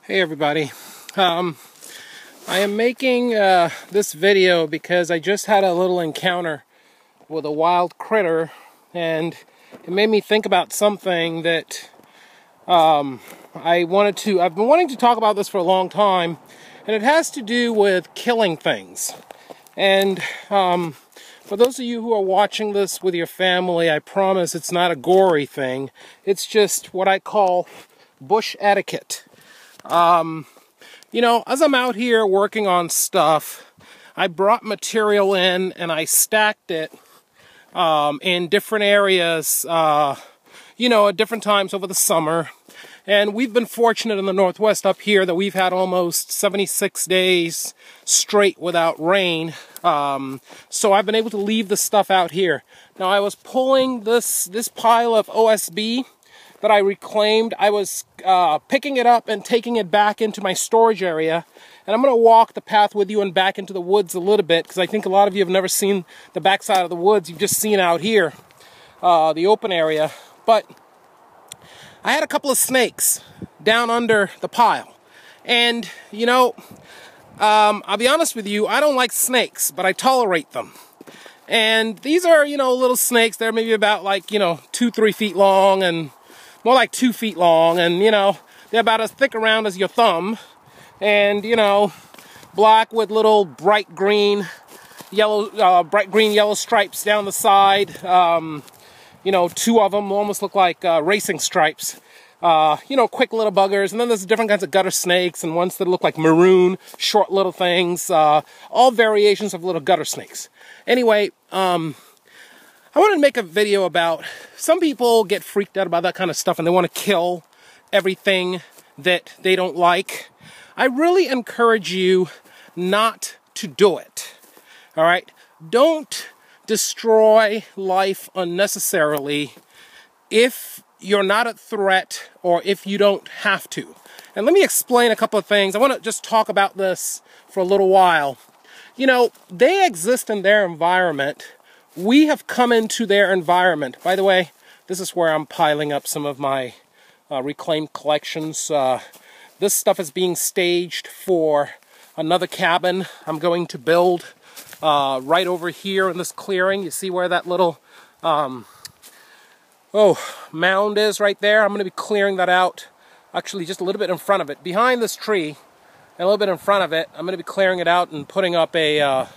Hey everybody, I am making this video because I just had a little encounter with a wild critter, and it made me think about something that I've been wanting to talk about this for a long time, and it has to do with killing things. And for those of you who are watching this with your family, I promise it's not a gory thing. It's just what I call bush etiquette. You know, as I'm out here working on stuff, I brought material in and I stacked it in different areas, you know, at different times over the summer. And we've been fortunate in the Northwest up here that we've had almost 76 days straight without rain. So I've been able to leave the stuff out here. Now I was pulling this pile of OSB that I reclaimed. I was picking it up and taking it back into my storage area, and I'm going to walk the path with you and back into the woods a little bit, because I think a lot of you have never seen the backside of the woods. You've just seen out here the open area. But I had a couple of snakes down under the pile, and you know, I'll be honest with you, I don't like snakes, but I tolerate them. And these are, you know, little snakes. They're maybe about like, you know, 2-3 feet long, and more like 2 feet long, and you know, they're about as thick around as your thumb, and you know, black with little bright green yellow stripes down the side. You know, 2 of them almost look like racing stripes. You know, quick little buggers. And then there's different kinds of gutter snakes, and ones that look like maroon, short little things. All variations of little gutter snakes. Anyway, I wanted to make a video about, some people get freaked out about that kind of stuff and they want to kill everything that they don't like. I really encourage you not to do it. All right? Don't destroy life unnecessarily if you're not a threat or if you don't have to. And let me explain a couple of things. I want to just talk about this for a little while. You know, they exist in their environment. We have come into their environment. By the way, this is where I'm piling up some of my reclaimed collections. This stuff is being staged for another cabin I'm going to build right over here in this clearing. You see where that little mound is right there? I'm going to be clearing that out, actually just a little bit in front of it. Behind this tree, and a little bit in front of it, I'm going to be clearing it out and putting up a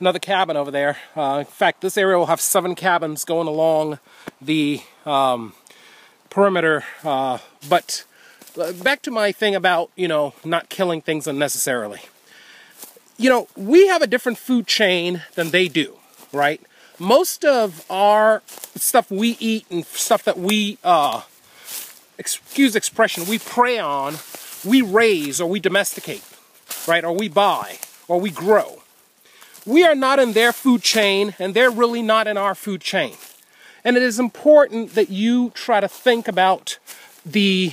another cabin over there. In fact, this area will have 7 cabins going along the perimeter. But back to my thing about, you know, not killing things unnecessarily. You know, we have a different food chain than they do, right? Most of our stuff we eat and stuff that we, excuse expression, we prey on, we raise or we domesticate, right? Or we buy or we grow. We are not in their food chain, and they're really not in our food chain. And it is important that you try to think about the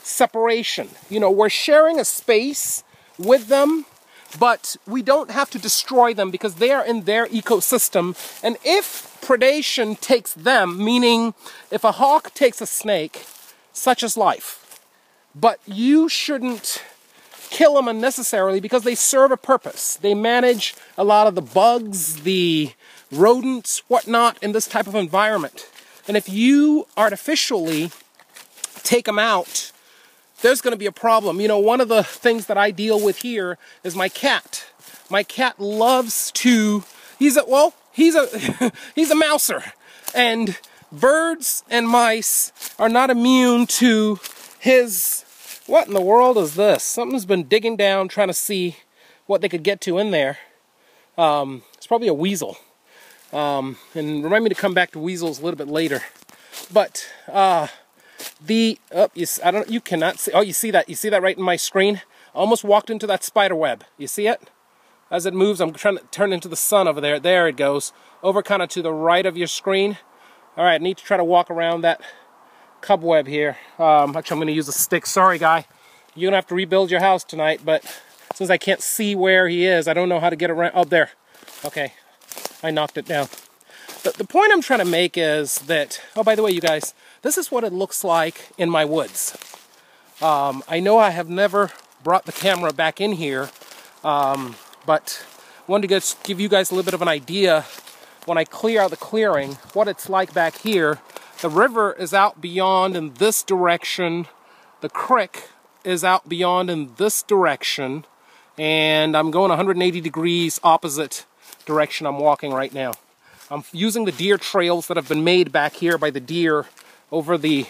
separation. You know, we're sharing a space with them, but we don't have to destroy them because they are in their ecosystem. And if predation takes them, meaning if a hawk takes a snake, such is life. But you shouldn't kill them unnecessarily because they serve a purpose. They manage a lot of the bugs, the rodents, whatnot in this type of environment. And if you artificially take them out, there's going to be a problem. You know, one of the things that I deal with here is my cat. My cat loves to, he's a mouser. And birds and mice are not immune to his. What in the world is this? Something's been digging down trying to see what they could get to in there. It's probably a weasel. And remind me to come back to weasels a little bit later. But you cannot see. Oh, you see that? You see that right in my screen? I almost walked into that spider web. You see it? As it moves, I'm trying to turn into the sun over there. There it goes. Over kind of to the right of your screen. All right, I need to try to walk around that cobweb here. Actually, I'm going to use a stick. Sorry, guy. You're going to have to rebuild your house tonight, but since I can't see where he is, I don't know how to get around. Oh, there. Okay. I knocked it down. The point I'm trying to make is that, oh, by the way, you guys, this is what it looks like in my woods. I know I have never brought the camera back in here, but wanted to give you guys a little bit of an idea when I clear out the clearing, what it's like back here. The river is out beyond in this direction. The creek is out beyond in this direction. And I'm going 180 degrees opposite direction I'm walking right now. I'm using the deer trails that have been made back here by the deer over the,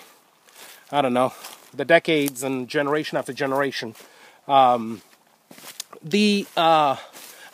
I don't know, the decades and generation after generation. I'm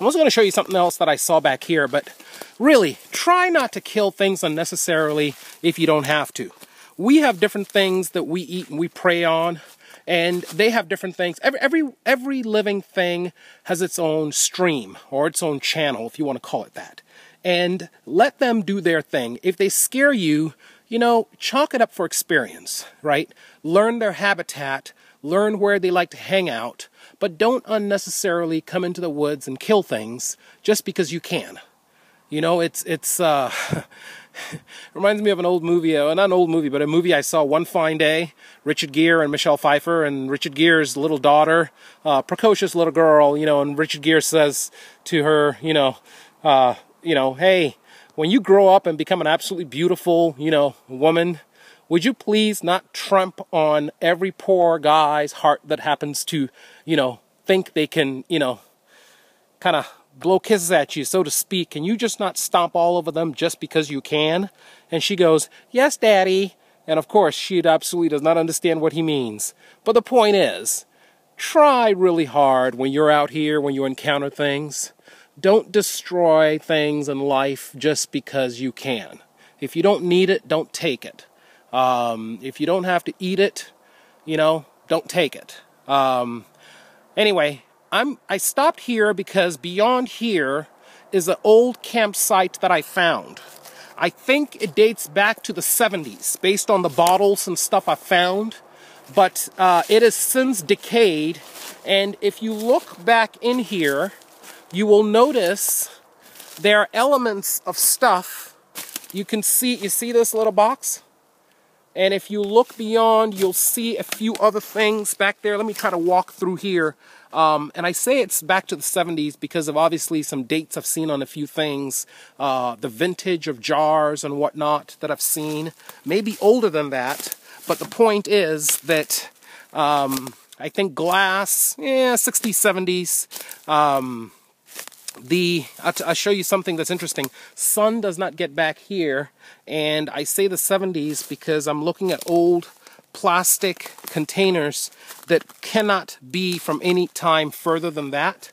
also going to show you something else that I saw back here, but really, try not to kill things unnecessarily if you don't have to. We have different things that we eat and we prey on, and they have different things. Every living thing has its own stream, or its own channel, if you want to call it that. And let them do their thing. If they scare you, you know, chalk it up for experience, right? Learn their habitat, learn where they like to hang out, but don't unnecessarily come into the woods and kill things just because you can. You know, it reminds me of an old movie, not an old movie, but a movie I saw one fine day. Richard Gere and Michelle Pfeiffer, and Richard Gere's little daughter, precocious little girl, you know, and Richard Gere says to her, you know, hey, when you grow up and become an absolutely beautiful, you know, woman, would you please not tramp on every poor guy's heart that happens to, you know, think they can, you know, kind of blow kisses at you, so to speak. Can you just not stomp all over them just because you can? And she goes, yes, Daddy. And of course, she absolutely does not understand what he means. But the point is, try really hard when you're out here, when you encounter things. Don't destroy things in life just because you can. If you don't need it, don't take it. If you don't have to eat it, you know, don't take it. Anyway, I stopped here because beyond here is an old campsite that I found. I think it dates back to the 70s based on the bottles and stuff I found, but it has since decayed. And if you look back in here, you will notice there are elements of stuff. You see this little box? And if you look beyond, you'll see a few other things back there. Let me try to walk through here. And I say it's back to the 70s because of obviously some dates I've seen on a few things. The vintage of jars and whatnot that I've seen. Maybe older than that. But the point is that I think glass, 60s, 70s. I'll show you something that's interesting. Sun does not get back here, and I say the 70s because I'm looking at old plastic containers that cannot be from any time further than that.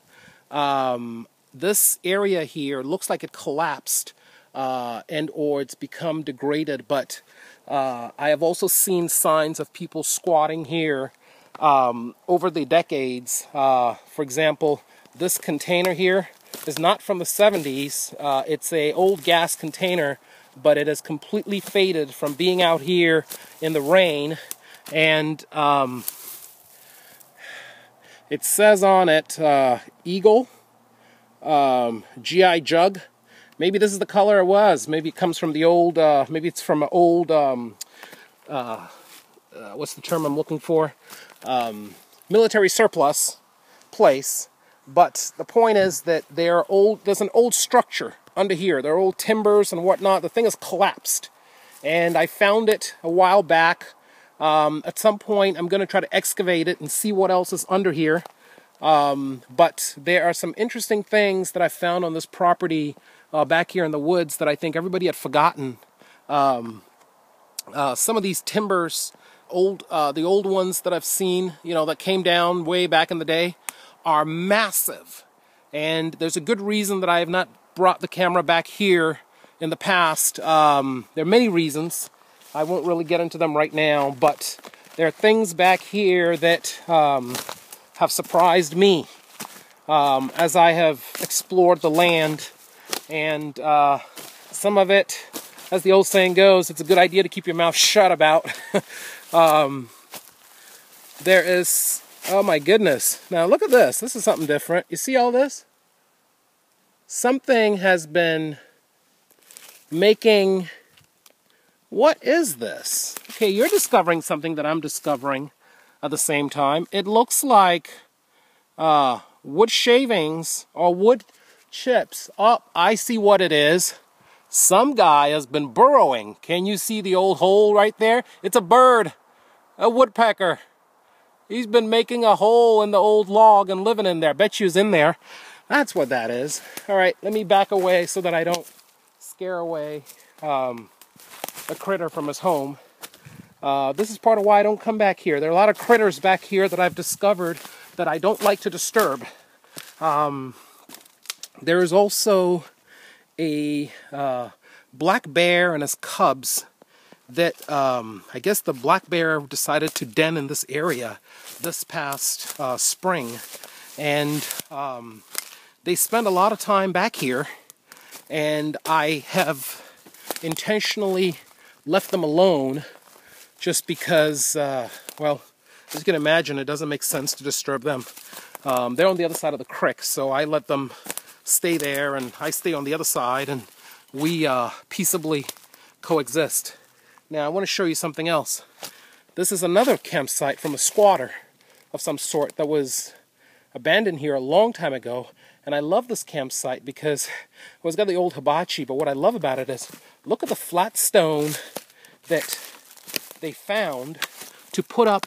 This area here looks like it collapsed and or it's become degraded, but I have also seen signs of people squatting here over the decades. For example, this container here is not from the 70s. It's an old gas container, but it has completely faded from being out here in the rain. And it says on it, Eagle, GI Jug. Maybe this is the color it was. Maybe it comes from the old, maybe it's from an old, what's the term I'm looking for? Military surplus place. But the point is that they're old. There's an old structure under here. There are old timbers and whatnot. The thing is collapsed. And I found it a while back. At some point, I'm going to try to excavate it and see what else is under here. But there are some interesting things that I found on this property back here in the woods that I think everybody had forgotten. Some of these timbers, the old ones that I've seen, you know, that came down way back in the day, are massive. And there's a good reason that I have not brought the camera back here in the past. There are many reasons. I won't really get into them right now, but there are things back here that have surprised me as I have explored the land. And some of it, as the old saying goes, it's a good idea to keep your mouth shut about. There is, oh my goodness. Now look at this. This is something different. You see all this? Something has been making, what is this? Okay, you're discovering something that I'm discovering. at the same time. It looks like wood shavings or wood chips. Oh, I see what it is. Some guy has been burrowing. Can you see the old hole right there? It's a bird, a woodpecker. He's been making a hole in the old log and living in there. Bet you he's in there. That's what that is. All right, let me back away so that I don't scare away a critter from his home. This is part of why I don't come back here. There are a lot of critters back here that I've discovered that I don't like to disturb. There is also a black bear and his cubs that I guess the black bear decided to den in this area this past spring, and they spend a lot of time back here, and I have intentionally left them alone just because, well, as you can imagine, it doesn't make sense to disturb them. They're on the other side of the creek, so I let them stay there, and I stay on the other side, and we peaceably coexist. Now, I want to show you something else. This is another campsite from a squatter of some sort that was abandoned here a long time ago, and I love this campsite because well, it's got the old hibachi, but what I love about it is, look at the flat stone that they found to put up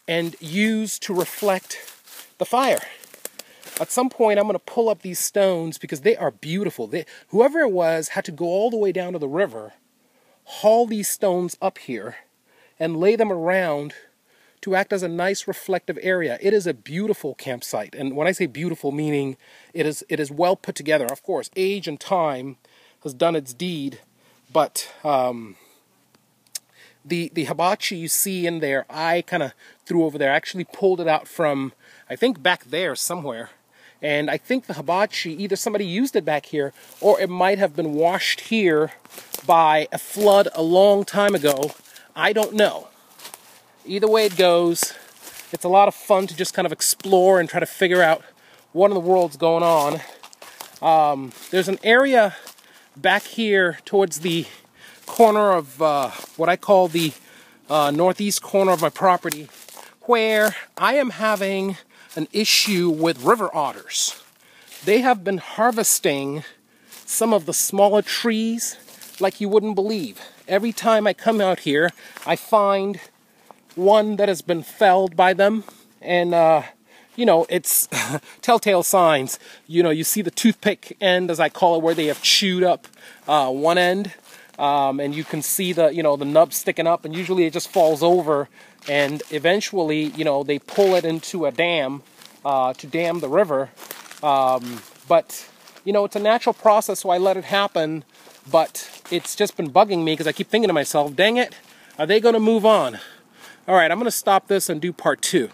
and use to reflect the fire. At some point, I'm going to pull up these stones because they are beautiful. Whoever it was had to go all the way down to the river, haul these stones up here, and lay them around to act as a nice reflective area. It is a beautiful campsite. And when I say beautiful, meaning it is well put together. Of course, age and time has done its deed, but the hibachi you see in there, I kind of threw over there. I actually pulled it out from, I think, back there somewhere. And I think the hibachi, either somebody used it back here, or it might have been washed here by a flood a long time ago. I don't know. Either way it goes, it's a lot of fun to just kind of explore and try to figure out what in the world's going on. There's an area back here towards the corner of what I call the northeast corner of my property, where I am having an issue with river otters. They have been harvesting some of the smaller trees like you wouldn't believe. Every time I come out here, I find one that has been felled by them, and you know, it's telltale signs. You know, you see the toothpick end, as I call it, where they have chewed up one end, and you can see the, you know, the nub sticking up, and usually it just falls over, and eventually, you know, they pull it into a dam to dam the river. But you know, it's a natural process, so I let it happen. But it's just been bugging me because I keep thinking to myself, dang it, are they going to move on? All right, I'm going to stop this and do part 2.